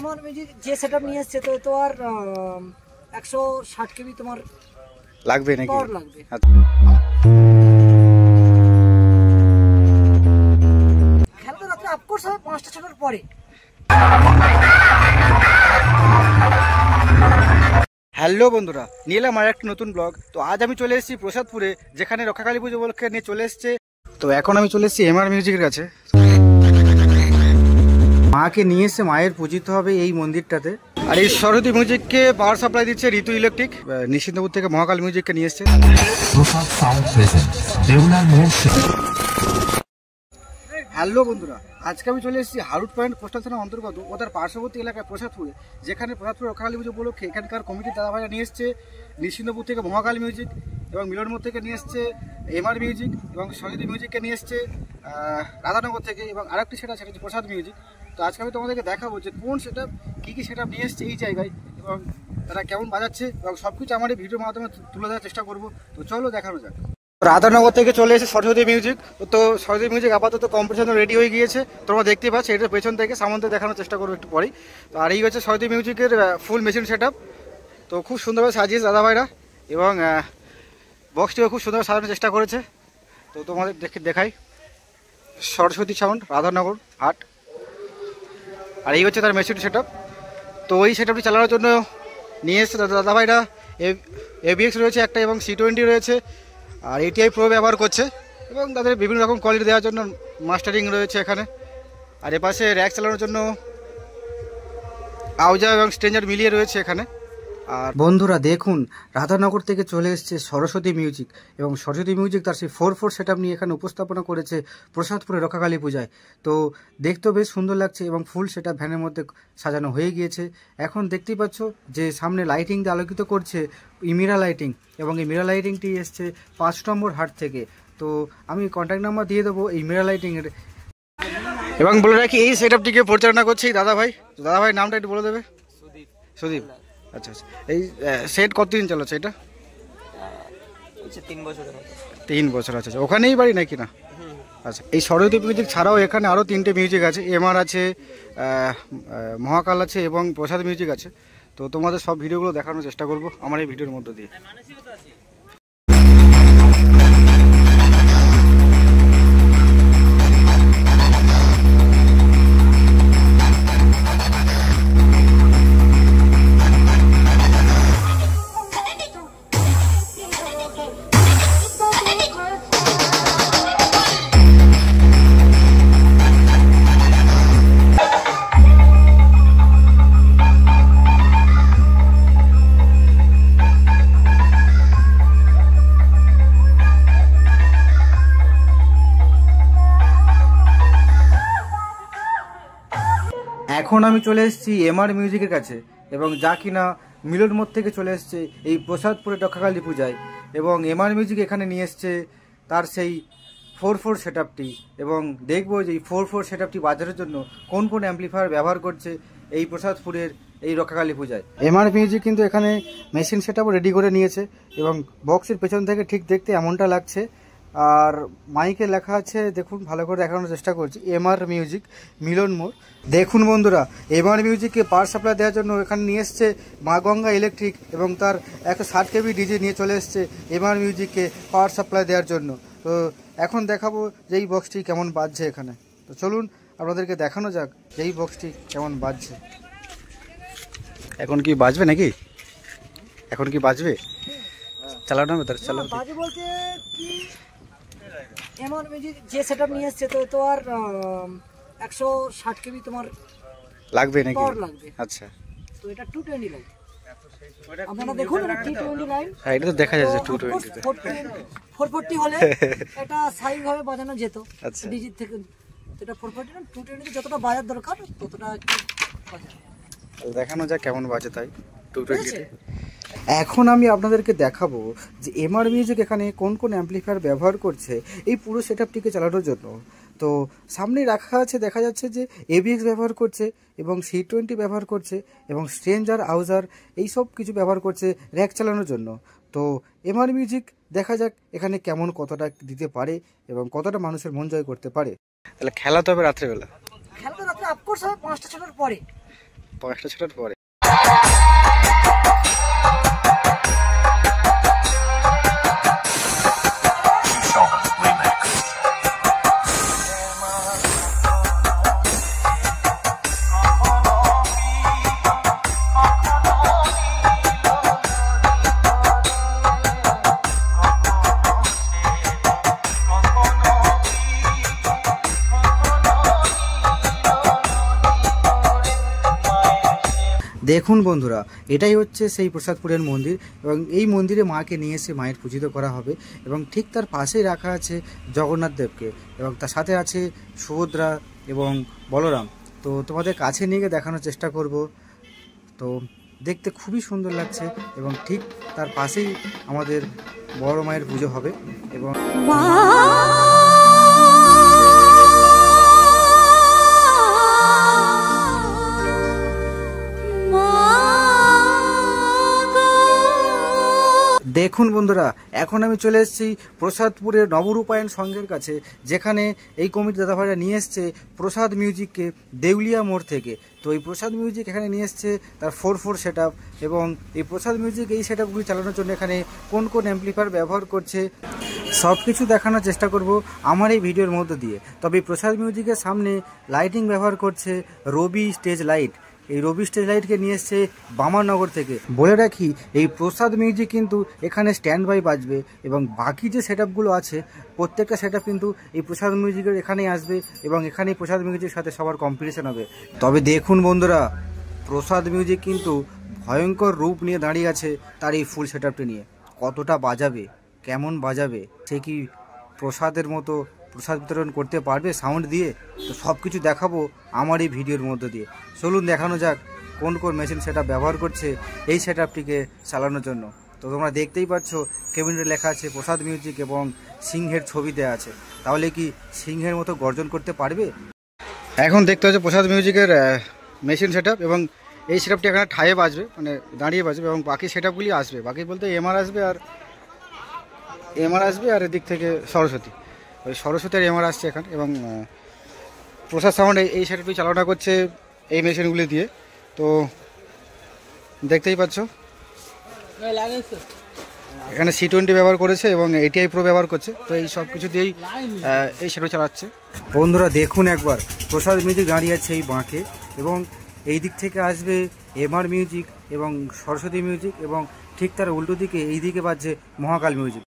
MR music যে setup নিয়ে এসেছে তো আর 160 কেবি তোমার লাগবে নাকি? পাওয়ার লাগবে। খেলা তো রাত্রে আপকোর্স হবে 5টা 6টার পরে। হ্যালো বন্ধুরা, নিয়ে এলাম আর একটা নতুন ব্লগ। তো আজ আমি চলে এসেছি প্রসাদপুরে, যেখানে রক্ষাকালী পুজো উপলক্ষে নিয়ে চলে এসেছে। তো এখন আমি চলে এসেছি এমআর মিউজিকের কাছে। মাকে নিয়ে এসে মায়ের পূজিত হবে এই মন্দিরটাতে। আর এই সরস্বতী মিউজিককে পাওয়ার সাপ্লাই দিচ্ছে ঋতু ইলেকট্রিক। নিশ্চিন্তপুর থেকে মহাকাল মিউজিককে নিয়ে এসছে। হ্যালো বন্ধুরা, আজকে আমি চলে এসেছি হারুট পয়েন্ট কোস্টাল থানার অন্তর্গত ও তার পার্শ্ববর্তী এলাকায় প্রসাদপুরে, যেখানে প্রসাদপুর রক্ষাকালী পুজো উপলক্ষে এখানকার কমিটির দাদাভাইরা নিয়ে এসছে নিশ্চিন্তপুর থেকে মহাকাল মিউজিক, এবং মিলনমোড় থেকে নিয়ে এসছে এমআর মিউজিক, এবং সরস্বতী মিউজিককে নিয়ে এসছে রাধানগর থেকে, এবং আরেকটি সেটা হচ্ছে প্রসাদ মিউজিক। তো আজকে আমি তোমাদেরকে দেখাবো যে কোন সেটা কী সেটআপ নিয়ে এসছে এই জায়গায়, এবং তারা কেমন বাজাচ্ছে, এবং সব কিছু আমার এই ভিডিওর মাধ্যমে তুলে দেওয়ার চেষ্টা করবো। তো চলো দেখানো যাক। রাধানগর থেকে চলে এসে সরস্বতী মিউজিক। তো সরস্বতী মিউজিক আপাতত কম্পিটিশন রেডি হয়ে গিয়েছে, তোমরা দেখতে পাচ্ছ। এটার পেছন থেকে সামনে দেখানোর চেষ্টা করবো একটু পরেই। তো আর এই হচ্ছে সরস্বতী মিউজিকের ফুল মেশিন সেটআপ। তো খুব সুন্দরভাবে সাজিয়েছে দাদাভাইরা, এবং বক্সটিও খুব সুন্দরভাবে সাজানোর চেষ্টা করেছে। তো তোমাদের দেখাই সরস্বতী সাউন্ড রাধানগর হাট। আর এই হচ্ছে তার মেশিন সেটআপ। তো ওই সেটআপটি চালানোর জন্য নিয়ে এসছে দাদাভাইরা এবিএক্স রয়েছে একটা, এবং C20 রয়েছে, আর ATI প্রো ব্যবহার করছে, এবং তাদের বিভিন্ন রকম কোয়ালিটি দেওয়ার জন্য মাস্টারিং রয়েছে এখানে। আর এপাশে র্যাক চালানোর জন্য আউজা এবং স্ট্রেঞ্জার মিলিয়ে রয়েছে এখানে। আর বন্ধুরা দেখুন, রাধানগর থেকে চলে এসছে সরস্বতী মিউজিক, এবং সরস্বতী মিউজিক তার সেই 4/4 সেটআপ নিয়ে এখানে উপস্থাপনা করেছে প্রসাদপুরে রক্ষাকালী পূজায়। তো দেখতেও বেশ সুন্দর লাগছে, এবং ফুল সেটআপ ভ্যানের মধ্যে সাজানো হয়ে গিয়েছে। এখন দেখতেই পাচ্ছ যে সামনে লাইটিং দিয়ে আলোকিত করছে ইমিরা লাইটিং, এবং এই মিরা লাইটিংটি এসছে 5 নম্বর হাট থেকে। তো আমি কন্ট্যাক্ট নাম্বার দিয়ে দেবো এই মিরা লাইটিংয়ের। এবং বলে রাখি এই সেটআপটিকে পরিচালনা করছে এই দাদাভাই। দাদাভাই নামটা একটু বলে দেবে। সুদীপ। আচ্ছা আচ্ছা, এই সেট কতদিন চালাচ্ছে এটা? 3 বছর। আচ্ছা আচ্ছা, ওখানেই বাড়ি নাকি না? আচ্ছা, এই সরস্বতী মিউজিক ছাড়াও এখানে আরও 3টে মিউজিক আছে। এমআর আছে, মহাকাল আছে, এবং প্রসাদ মিউজিক আছে। তো তোমাদের সব ভিডিওগুলো দেখানোর চেষ্টা করব আমার এই ভিডিওর মধ্য দিয়ে। এখন আমি চলে এসেছি এমআর মিউজিকের কাছে, এবং যা কিনা মিলনমোড় থেকে চলে এসছে এই প্রসাদপুরের রক্ষাকালী পূজায়। এবং এমআর মিউজিক এখানে নিয়ে এসছে তার সেই 4/4 সেটআপটি, এবং দেখবো যে এই 4/4 সেটআপটি বাজারের জন্য কোন কোন অ্যাম্পলিফায়ার ব্যবহার করছে এই প্রসাদপুরের এই রক্ষাকালী পূজায়। এমআর মিউজিক কিন্তু এখানে মেশিন সেটআপও রেডি করে নিয়েছে, এবং বক্সের পেছন থেকে ঠিক দেখতে এমনটা লাগছে। আর মাইকে লেখা আছে, দেখুন ভালো করে দেখানোর চেষ্টা করছি, এমআর মিউজিক মিলনমোড়। দেখুন বন্ধুরা, এমআর মিউজিককে পাওয়ার সাপ্লাই দেওয়ার জন্য এখানে নিয়ে এসছে মা গঙ্গা ইলেকট্রিক, এবং তার 160 কেবি ডিজে নিয়ে চলে এসছে এমআর মিউজিককে পাওয়ার সাপ্লাই দেওয়ার জন্য। তো এখন দেখাবো যে এই বক্সটি কেমন বাজছে এখানে। তো চলুন আপনাদেরকে দেখানো যাক যে এই বক্সটি কেমন বাজছে। এখন কি বাজবে নাকি? এখন কি বাজবে? চালানো হবে তার? চালানো বাজে বলতে কি, এমআর মিউজিক যে সেটআপ নিয়ে এসেছে তো আর 160 কেবি তোমার লাগবে নাকি? পাওয়ার লাগবে। আচ্ছা, তো এটা 220 লাইন, আপনারা দেখুন এটা 220 লাইন। হ্যাঁ, এটা তো দেখা যাচ্ছে 220 তে। 440 হলে এটা স্বাভাবিকভাবে বাজানো যেত আচ্ছা, ডিজি থেকে। এটা 440 না, 220 তে যতটা বাজার দরকার ততটা একটু বাজানো। দেখানো যাক কেমন বাজে তাই 220 তে। এখন আমি আপনাদেরকে দেখাবো যে এমআর মিউজিক এখানে কোন কোন অ্যাম্পলিফায়ার ব্যবহার করছে এই পুরো সেটআপটিকে চালানোর জন্য। তো সামনে রাখা আছে, দেখা যাচ্ছে যে ABX ব্যবহার করছে, এবং C20 ব্যবহার করছে, এবং স্ট্রেঞ্জার আউজার এই সব কিছু ব্যবহার করছে র্যাক চালানোর জন্য। তো এমআর মিউজিক দেখা যাক এখানে কেমন কতটা দিতে পারে, এবং কতটা মানুষের মন জয় করতে পারে। তাহলে খেলা তো হবে রাত্রেবেলা? খেলা তো রাত্রে আপকোর্স হবে 5টা 6টার পরে। 5টা 6টার পরে। দেখুন বন্ধুরা, এটাই হচ্ছে সেই প্রসাদপুরের মন্দির এবং এই মন্দিরে মাকে নিয়ে এসে মায়ের পূজিত করা হবে এবং ঠিক তার পাশেই রাখা আছে জগন্নাথ দেবকে এবং তার সাথে আছে সুভদ্রা এবং বলরাম। তো তোমাদের কাছে নিয়ে গিয়ে দেখানোর চেষ্টা করব। তো দেখতে খুবই সুন্দর লাগছে এবং ঠিক তার পাশেই আমাদের বড় মায়ের পুজো হবে এবং দেখুন বন্ধুরা, এখন আমি চলে এসেছি প্রসাদপুরের নবরূপায়ণ সংঘের কাছে, যেখানে এই কমিটি দাদাভাইরা নিয়ে এসছে প্রসাদ মিউজিককে দেউলিয়া মোড় থেকে। তো এই প্রসাদ মিউজিক এখানে নিয়ে এসছে তার 4/4 সেট আপ এবং এই প্রসাদ মিউজিক এই সেট আপগুলি চালানোর জন্য এখানে কোন কোন অ্যাম্পলিফায়ার ব্যবহার করছে সব কিছু দেখানোর চেষ্টা করব আমার এই ভিডিওর মধ্য দিয়ে। তবে এই প্রসাদ মিউজিকের সামনে লাইটিং ব্যবহার করছে রবি স্টেজ লাইট। এই রবি স্টেজ লাইটকে নিয়ে এসছে বামানগর থেকে। বলে রাখি, এই প্রসাদ মিউজিক কিন্তু এখানে স্ট্যান্ড বাই বাজবে এবং বাকি যে সেট আপগুলো আছে প্রত্যেকটা সেট আপ কিন্তু এই প্রসাদ মিউজিকের এখানেই আসবে এবং এখানেই প্রসাদ মিউজিকের সাথে সবার কম্পিটিশন হবে। তবে দেখুন বন্ধুরা, প্রসাদ মিউজিক কিন্তু ভয়ঙ্কর রূপ নিয়ে দাঁড়িয়ে আছে তার এই ফুল সেট আপটি নিয়ে। কতটা বাজাবে, কেমন বাজাবে, সে কি প্রসাদের মতো প্রসাদ বিতরণ করতে পারবে সাউন্ড দিয়ে? তো সব কিছু দেখাবো আমার এই ভিডিওর মধ্য দিয়ে। চলুন দেখানো যাক কোন কোন মেশিন সেট ব্যবহার করছে এই সেট আপটিকে চালানোর জন্য। তো তোমরা দেখতেই পাচ্ছ কেবিনেটে লেখা আছে প্রসাদ মিউজিক এবং সিংহের ছবি দেওয়া আছে। তাহলে কি সিংহের মতো গর্জন করতে পারবে? এখন দেখতে হচ্ছে প্রসাদ মিউজিকের মেশিন সেট এবং এই সেট আপটি এখানে ঠায়ে বাজবে, মানে দাঁড়িয়ে বাজবে এবং বাকি সেট আপগুলি আসবে। বাকি বলতে এমআর আসবে আর এদিক থেকে সরস্বতী, ওই সরস্বতী আর এমআর আসছে এখানে এবং প্রসাদ সাউন্ড এই সেটআপটি চালনা করছে এই মেশিনগুলি দিয়ে। তো দেখতেই পাচ্ছ এখানে C20 ব্যবহার করেছে এবং ATI Pro ব্যবহার করছে। তো এই সব কিছু দিয়েই এই সেটআপ চালাচ্ছে। বন্ধুরা দেখুন একবার, প্রসাদ মিউজিক দাঁড়িয়ে আছে এই বাঁকে এবং এই দিক থেকে আসবে এমআর মিউজিক এবং সরস্বতী মিউজিক এবং ঠিক তার উল্টো দিকে এই দিকে বাজছে মহাকাল মিউজিক।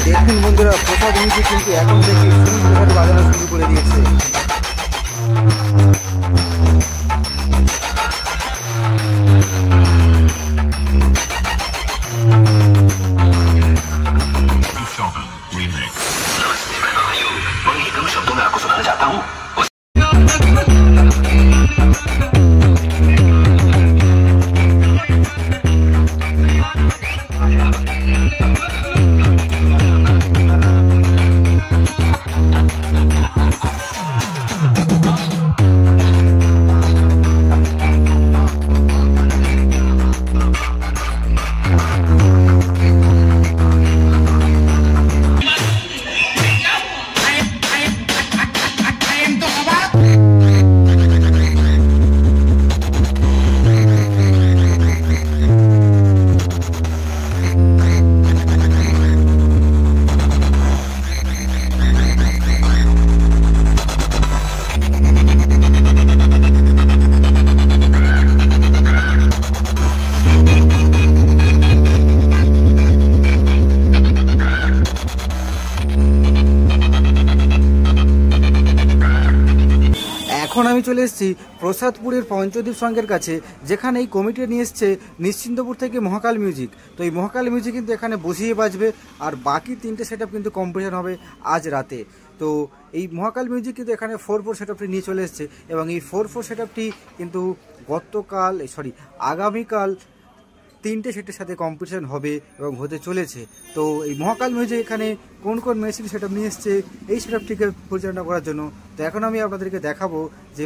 দেখুন বন্ধুরা, প্রসাদ মিউজিক কিন্তু এখন থেকে প্রসাদ বাজানো শুরু করে দিয়েছে। এখন আমি চলে এসেছি প্রসাদপুরের পঞ্চদ্বীপ সংঘের কাছে, যেখানে এই কমিটি নিয়ে এসছে নিশ্চিন্তপুর থেকে মহাকাল মিউজিক। তো এই মহাকাল মিউজিক কিন্তু এখানে বসিয়ে বাজবে আর বাকি 3টে সেট আপ কিন্তু কম্পিটিশন হবে আজ রাতে। তো এই মহাকাল মিউজিক কিন্তু এখানে 4/4 সেট আপটি নিয়ে চলে এসছে এবং এই 4/4 সেট আপটি কিন্তু আগামীকাল 3টে সেটের সাথে কম্পিটিশন হবে এবং হতে চলেছে। তো এই মহাকাল মিউজিক এখানে কোন কোন মেশিন সেটআপ নিয়ে এসছে এই সেটআপটিকে পরিচালনা করার জন্য। তো এখন আমি আপনাদেরকে দেখাবো যে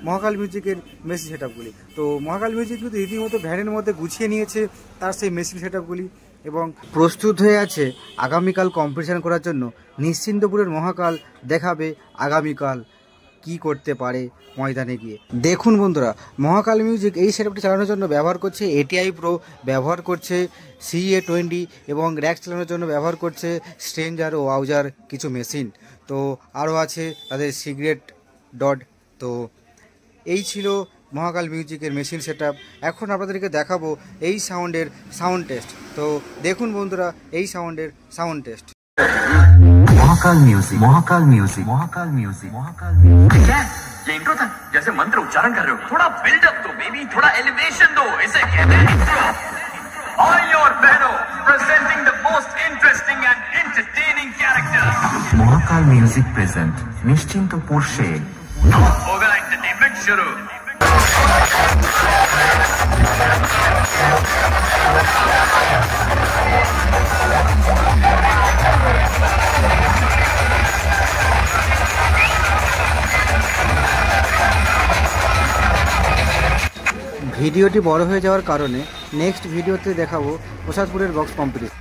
মহাকাল মিউজিকের মেশিন সেটআপগুলি। তো মহাকাল মিউজিক কিন্তু রীতিমতো ভ্যানের মধ্যে গুছিয়ে নিয়েছে তার সেই মেশিন সেটআপগুলি এবং প্রস্তুত হয়ে আছে আগামীকাল কম্পিটিশন করার জন্য। নিশ্চিন্তপুরের মহাকাল দেখাবে আগামীকাল কি করতে পারে ময়দানে গিয়ে। দেখুন বন্ধুরা, মহাকাল মিউজিক এই সেটআপটি চালানোর জন্য ব্যবহার করছে ATI Pro, ব্যবহার করছে CA20 এবং র্যাক চালানোর জন্য ব্যবহার করছে স্ট্রেঞ্জার ও আউজার কিছু মেশিন। তো আরও আছে তাদের সিক্রেট ডট। তো এই ছিল মহাকাল মিউজিকের মেশিন সেটআপ। এখন আপনাদেরকে দেখাবো এই সাউন্ডের সাউন্ড টেস্ট। তো দেখুন বন্ধুরা এই সাউন্ডের sound test. Mahakal music, Mahakal music, Mahakal music, Mahakal music. क्या है? ये इंट्रो था, जैसे मंत्र उच्चारण कर रहे हो। थोड़ा बिल्डअप दो बेबी, थोड़ा एलिवेशन दो, इसे कहते हैं intro. All your bहनों, presenting the most interesting and entertaining character. Mahakal music present Nischintpur से होगा एंटरटेनमेंट शुरू। ভিডিওটি বড় হয়ে যাওয়ার কারণে নেক্সট ভিডিওতে দেখাবো প্রসাদপুরের বক্স কম্পিটিশন।